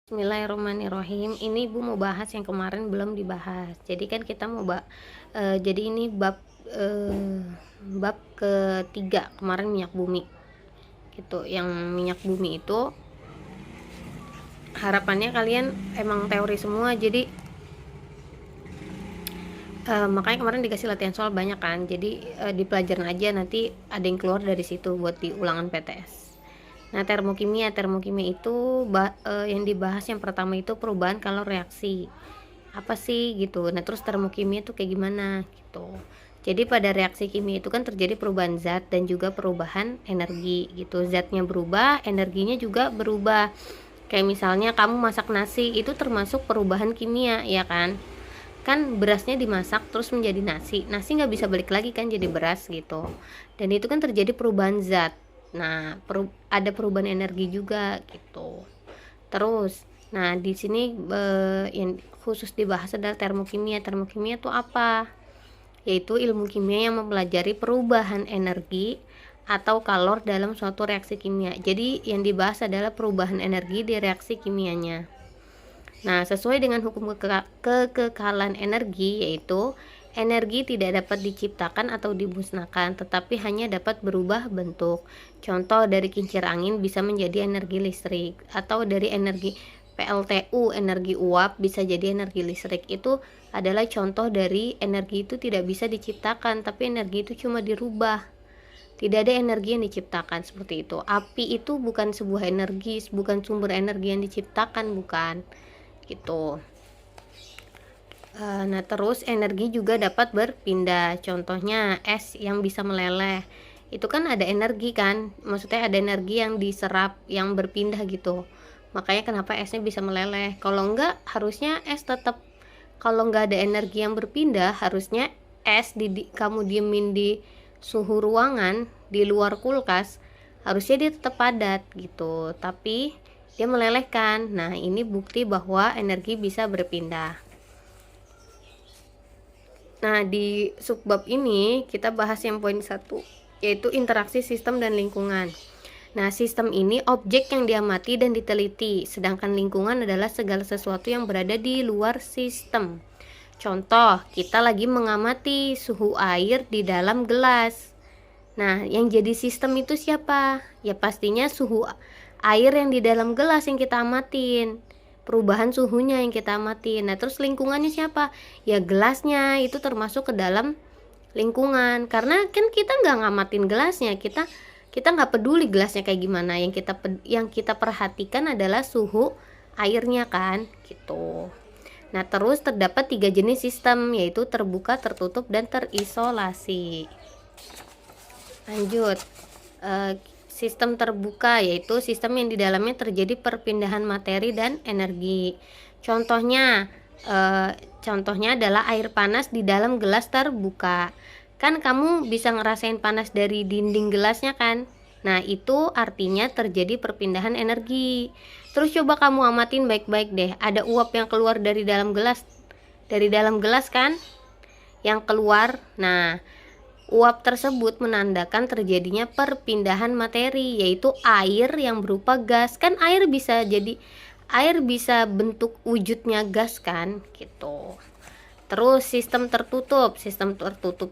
Bismillahirrahmanirrahim. Ini Ibu mau bahas yang kemarin belum dibahas. Jadi kan kita mau jadi ini bab ketiga kemarin minyak bumi. Gitu. Yang minyak bumi itu harapannya kalian emang teori semua. Jadi makanya kemarin dikasih latihan soal banyak kan. Jadi di pelajaran aja nanti ada yang keluar dari situ buat di ulangan PTS. Nah, termokimia itu yang dibahas yang pertama itu perubahan kalau reaksi. Apa sih gitu. Nah, terus termokimia itu kayak gimana gitu. Jadi pada reaksi kimia itu kan terjadi perubahan zat dan juga perubahan energi gitu. Zatnya berubah, energinya juga berubah. Kayak misalnya kamu masak nasi itu termasuk perubahan kimia, ya kan? Kan berasnya dimasak terus menjadi nasi nggak bisa balik lagi kan jadi beras gitu, dan itu kan terjadi perubahan zat. Nah, ada perubahan energi juga gitu. Terus, nah di sini yang khusus dibahas adalah termokimia. Termokimia itu apa? Yaitu ilmu kimia yang mempelajari perubahan energi atau kalor dalam suatu reaksi kimia. Jadi yang dibahas adalah perubahan energi di reaksi kimianya. Nah, sesuai dengan hukum kekekalan energi, yaitu energi tidak dapat diciptakan atau dimusnahkan, tetapi hanya dapat berubah bentuk. Contoh dari kincir angin bisa menjadi energi listrik, atau dari energi PLTU, energi uap bisa jadi energi listrik. Itu adalah contoh dari energi itu tidak bisa diciptakan, tapi energi itu cuma dirubah. Tidak ada energi yang diciptakan seperti itu. Api itu bukan sebuah energi, bukan sumber energi yang diciptakan, bukan gitu. Nah, terus energi juga dapat berpindah. Contohnya es yang bisa meleleh. Itu kan ada energi kan? Maksudnya ada energi yang diserap, yang berpindah gitu. Makanya kenapa esnya bisa meleleh. Kalau enggak, harusnya es tetap, kalau enggak ada energi yang berpindah, harusnya es kamu diemin di suhu ruangan di luar kulkas, harusnya dia tetap padat gitu. Tapi dia melelehkan. Nah, ini bukti bahwa energi bisa berpindah. Nah, di subbab ini kita bahas yang poin 1, yaitu interaksi sistem dan lingkungan. Nah, sistem ini objek yang diamati dan diteliti, sedangkan lingkungan adalah segala sesuatu yang berada di luar sistem. Contoh, kita lagi mengamati suhu air di dalam gelas. Nah, yang jadi sistem itu siapa? Ya pastinya suhu air yang di dalam gelas yang kita amatin, perubahan suhunya yang kita amatin. Nah, terus lingkungannya siapa? Ya gelasnya itu termasuk ke dalam lingkungan, karena kan kita nggak ngamatin gelasnya, kita nggak peduli gelasnya kayak gimana. Yang kita perhatikan adalah suhu airnya kan gitu. Nah, terus terdapat 3 jenis sistem, yaitu terbuka, tertutup, dan terisolasi. Lanjut, sistem terbuka yaitu sistem yang di dalamnya terjadi perpindahan materi dan energi. Contohnya adalah air panas di dalam gelas terbuka. Kan kamu bisa ngerasain panas dari dinding gelasnya kan? Nah, itu artinya terjadi perpindahan energi. Terus coba kamu amatin baik-baik deh. Ada uap yang keluar dari dalam gelas. Dari dalam gelas kan? Yang keluar. Nah, uap tersebut menandakan terjadinya perpindahan materi, yaitu air yang berupa gas. Kan air bisa bentuk wujudnya gas kan gitu. Terus sistem tertutup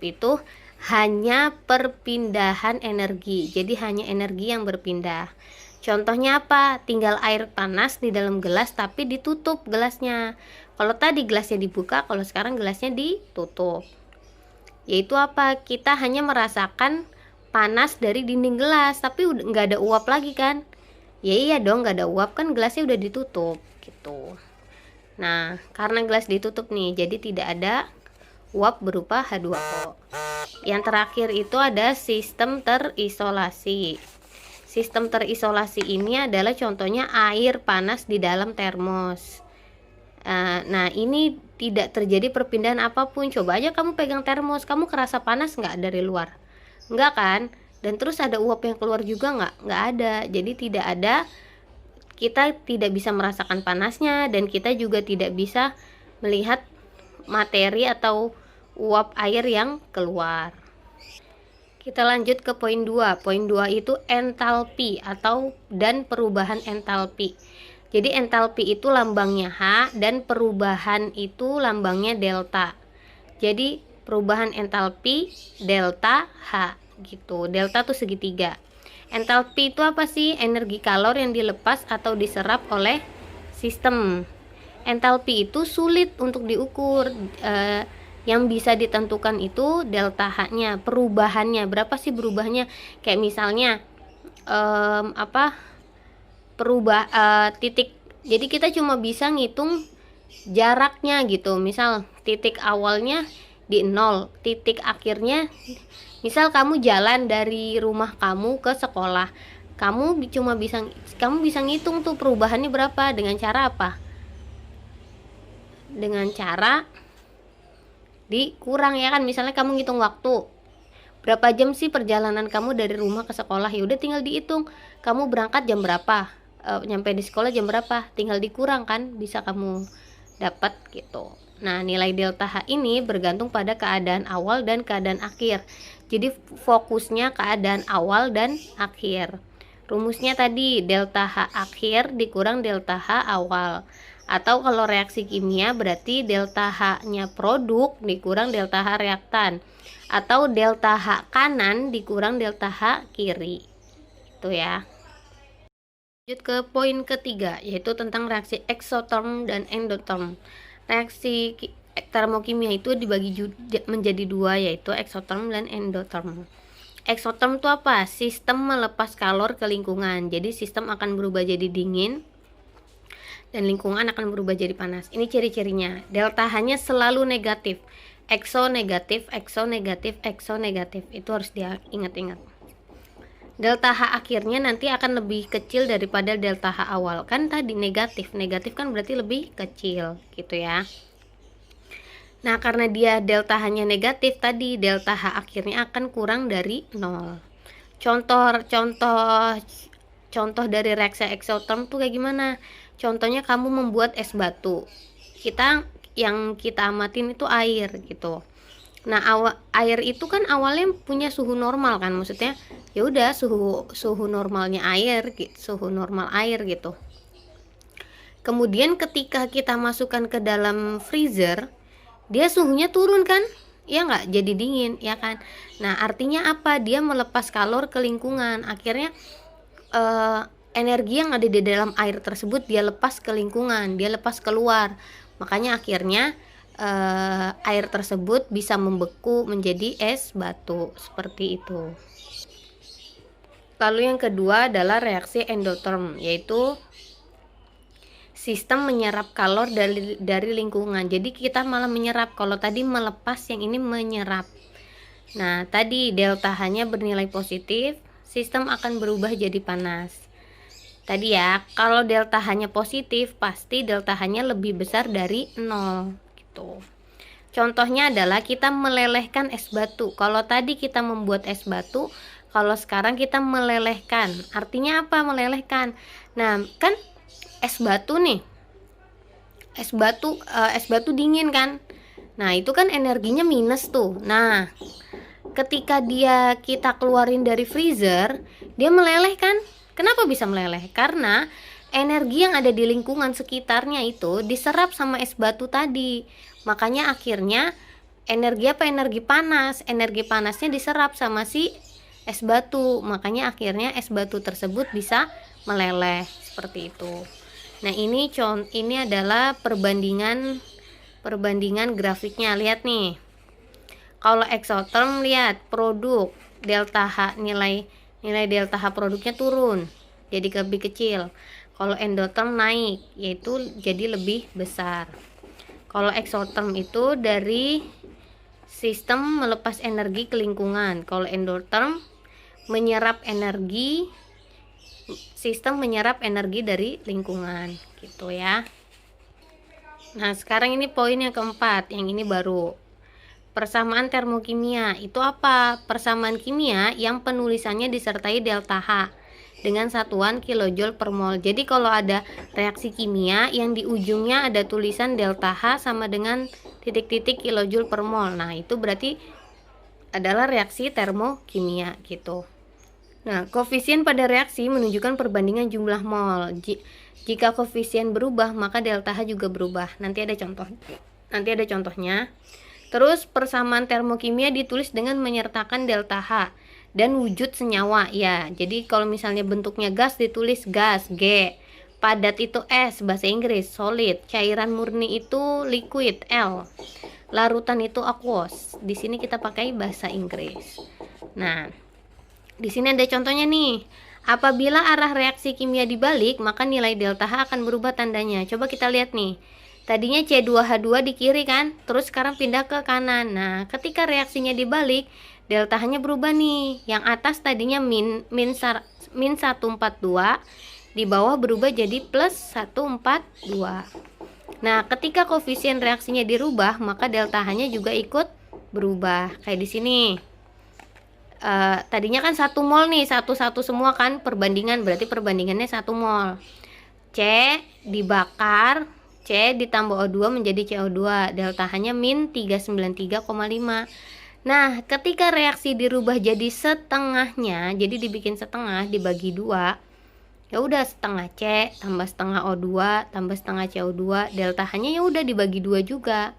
itu hanya perpindahan energi, jadi hanya energi yang berpindah. Contohnya apa? Tinggal air panas di dalam gelas tapi ditutup gelasnya. Kalau tadi gelasnya dibuka, kalau sekarang gelasnya ditutup. Yaitu apa? Kita hanya merasakan panas dari dinding gelas, tapi udah nggak ada uap lagi kan? Ya iya dong, nggak ada uap kan, gelasnya udah ditutup gitu. Nah, karena gelas ditutup nih, jadi tidak ada uap berupa H2O. Yang terakhir itu ada sistem terisolasi. Sistem terisolasi ini adalah contohnya air panas di dalam termos. Nah, ini tidak terjadi perpindahan apapun. Coba aja kamu pegang termos, kamu kerasa panas nggak dari luar? Nggak kan? Dan terus ada uap yang keluar juga nggak? Nggak ada. Jadi tidak ada, kita tidak bisa merasakan panasnya, dan kita juga tidak bisa melihat materi atau uap air yang keluar. Kita lanjut ke poin 2. Poin 2 itu entalpi dan perubahan entalpi. Jadi entalpi itu lambangnya H dan perubahan itu lambangnya delta. Jadi perubahan entalpi delta H gitu. Delta tuh segitiga. Entalpi itu apa sih? Energi kalor yang dilepas atau diserap oleh sistem. Entalpi itu sulit untuk diukur. Yang bisa ditentukan itu delta H-nya, perubahannya. Berapa sih perubahannya? Kayak misalnya titik. Jadi kita cuma bisa ngitung jaraknya gitu. Misal titik awalnya di 0, titik akhirnya, misal kamu jalan dari rumah kamu ke sekolah, kamu bisa ngitung tuh perubahannya berapa. Dengan cara apa? Dengan cara dikurang, ya kan. Misalnya kamu ngitung waktu, berapa jam sih perjalanan kamu dari rumah ke sekolah, ya udah tinggal dihitung kamu berangkat jam berapa, nyampe di sekolah jam berapa, tinggal dikurang kan, bisa kamu dapat gitu. Nah, nilai delta H ini bergantung pada keadaan awal dan keadaan akhir. Jadi fokusnya keadaan awal dan akhir. Rumusnya tadi delta H akhir dikurang delta H awal. Atau kalau reaksi kimia berarti delta H-nya produk dikurang delta H reaktan. Atau delta H kanan dikurang delta H kiri. Itu ya. Lanjut ke poin ketiga, yaitu tentang reaksi eksoterm dan endoterm. Reaksi termokimia itu dibagi menjadi dua, yaitu eksoterm dan endoterm. Eksoterm itu apa? Sistem melepas kalor ke lingkungan. Jadi sistem akan berubah jadi dingin dan lingkungan akan berubah jadi panas. Ini ciri-cirinya. Delta H-nya selalu negatif. Ekso negatif, ekso negatif, ekso negatif. Itu harus diingat-ingat. Delta H akhirnya nanti akan lebih kecil daripada delta H awal. Kan tadi negatif. Negatif kan berarti lebih kecil gitu ya. Nah, karena dia delta H-nya negatif, tadi delta H akhirnya akan kurang dari 0. Contoh dari reaksi eksoterm tuh kayak gimana? Contohnya kamu membuat es batu. Yang kita amatin itu air gitu. Nah, air itu kan awalnya punya suhu normal kan, maksudnya ya udah suhu normalnya air, suhu normal air gitu. Kemudian ketika kita masukkan ke dalam freezer, dia suhunya turun kan? Ya nggak, jadi dingin, ya kan? Nah, artinya apa? Dia melepas kalor ke lingkungan. Akhirnya energi yang ada di dalam air tersebut dia lepas ke lingkungan, dia lepas keluar. Makanya akhirnya air tersebut bisa membeku menjadi es batu seperti itu. Lalu yang kedua adalah reaksi endoterm, yaitu sistem menyerap kalor dari lingkungan. Jadi kita malah menyerap, kalau tadi melepas, yang ini menyerap. Nah, tadi delta H-nya bernilai positif, sistem akan berubah jadi panas. Tadi ya, kalau delta H-nya positif, pasti delta H-nya lebih besar dari 0 gitu. Contohnya adalah kita melelehkan es batu. Kalau tadi kita membuat es batu, kalau sekarang kita melelehkan. Artinya apa melelehkan? Nah, kan es batu nih. Es batu dingin kan? Nah, itu kan energinya minus tuh. Nah, ketika kita keluarin dari freezer, dia meleleh kan? Kenapa bisa meleleh? Karena energi yang ada di lingkungan sekitarnya itu diserap sama es batu tadi. Makanya akhirnya energi panas. Energi panasnya diserap sama si es batu. Makanya akhirnya es batu tersebut bisa meleleh seperti itu. Nah, ini adalah perbandingan grafiknya. Lihat nih. Kalau eksoterm, lihat produk delta H, nilai delta H produknya turun, jadi lebih kecil. Kalau endoterm naik, yaitu jadi lebih besar. Kalau eksoterm itu dari sistem melepas energi ke lingkungan. Kalau endoterm menyerap energi, sistem menyerap energi dari lingkungan gitu ya. Nah, sekarang ini poin yang keempat, yang ini baru. Persamaan termokimia itu apa? Persamaan kimia yang penulisannya disertai delta H dengan satuan kilojoule per mol. Jadi kalau ada reaksi kimia yang di ujungnya ada tulisan delta H sama dengan titik-titik kilojoule per mol. Nah, itu berarti adalah reaksi termokimia gitu. Nah, koefisien pada reaksi menunjukkan perbandingan jumlah mol. Jika koefisien berubah, maka delta H juga berubah. Nanti ada contohnya. Terus persamaan termokimia ditulis dengan menyertakan delta H dan wujud senyawa. Ya, jadi kalau misalnya bentuknya gas ditulis gas G. Padat itu S, bahasa Inggris, solid. Cairan murni itu liquid, L. Larutan itu aqueous. Di sini kita pakai bahasa Inggris. Nah, di sini ada contohnya nih. Apabila arah reaksi kimia dibalik, maka nilai delta H akan berubah tandanya. Coba kita lihat nih. Tadinya C2H2 di kiri kan, terus sekarang pindah ke kanan. Nah, ketika reaksinya dibalik, delta H-nya berubah nih. Yang atas tadinya min 142, di bawah berubah jadi plus 142. Nah, ketika koefisien reaksinya dirubah, maka delta H-nya juga ikut berubah. Kayak di sini. Tadinya kan 1 mol nih, satu semua kan perbandingan, berarti perbandingannya 1 mol. C dibakar, C ditambah O2 menjadi CO2. Delta H-nya min 393,5. Nah, ketika reaksi dirubah jadi setengahnya, jadi dibikin setengah dibagi 2. Ya udah setengah C tambah setengah O2 tambah setengah CO2, delta H-nya ya udah dibagi 2 juga.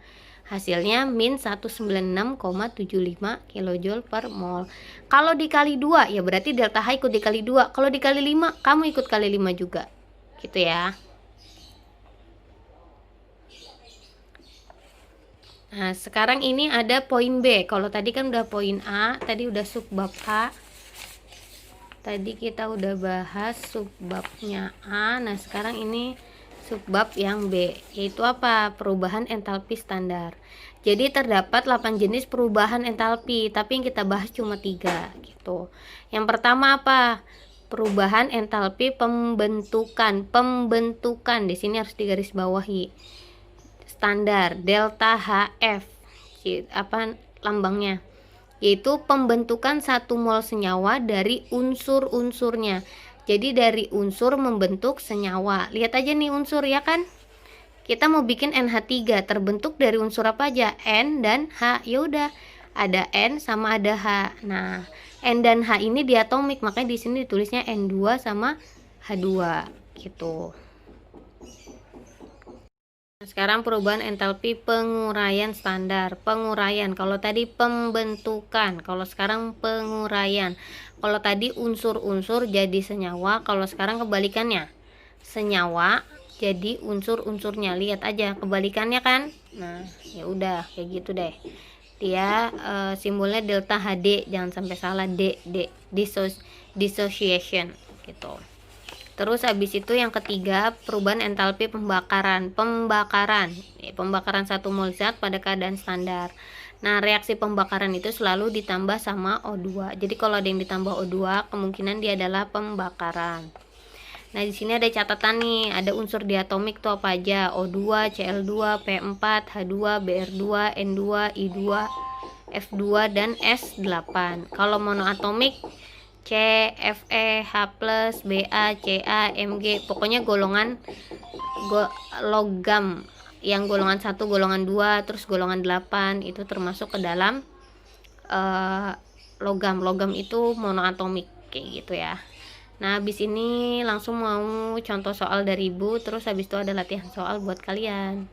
Hasilnya min 196,75 kJ per mol. Kalau dikali 2 ya berarti delta H ikut dikali 2. Kalau dikali 5 kamu ikut kali 5 juga. Gitu ya. Nah, sekarang ini ada poin B. Kalau tadi kan udah poin A, tadi udah subbab A. Tadi kita udah bahas subbabnya A. Nah, sekarang ini subbab yang B, yaitu apa? Perubahan entalpi standar. Jadi terdapat 8 jenis perubahan entalpi, tapi yang kita bahas cuma 3 gitu. Yang pertama apa? Perubahan entalpi pembentukan. Pembentukan di sini harus digarisbawahi. Standar delta HF. Apa lambangnya? Yaitu pembentukan 1 mol senyawa dari unsur-unsurnya. Jadi dari unsur membentuk senyawa. Lihat aja nih unsur ya kan? Kita mau bikin NH3, terbentuk dari unsur apa aja? N dan H. Ya udah, ada N sama ada H. Nah, N dan H ini diatomik, makanya di sini ditulisnya N2 sama H2 gitu. Sekarang perubahan entalpi penguraian standar. Penguraian, kalau tadi pembentukan, kalau sekarang penguraian. Kalau tadi unsur-unsur jadi senyawa, kalau sekarang kebalikannya. Senyawa jadi unsur-unsurnya. Lihat aja kebalikannya kan. Nah, ya udah kayak gitu deh. Dia simbolnya delta HD, jangan sampai salah, dissociation gitu. Terus habis itu yang ketiga, perubahan entalpi pembakaran. Pembakaran 1 mol zat pada keadaan standar. Nah, reaksi pembakaran itu selalu ditambah sama O2. Jadi kalau ada yang ditambah O2, kemungkinan dia adalah pembakaran. Nah, di sini ada catatan nih, ada unsur diatomik tuh apa aja? O2, Cl2, P4, H2, Br2, N2, I2, F2 dan S8. Kalau monoatomik C, Fe, H+, Ba, Ca, Mg, pokoknya golongan logam. Yang golongan 1, golongan 2, terus golongan 8 itu termasuk ke dalam logam. Logam itu monoatomik kayak gitu ya. Nah, habis ini langsung mau contoh soal dari Ibu, terus habis itu ada latihan soal buat kalian.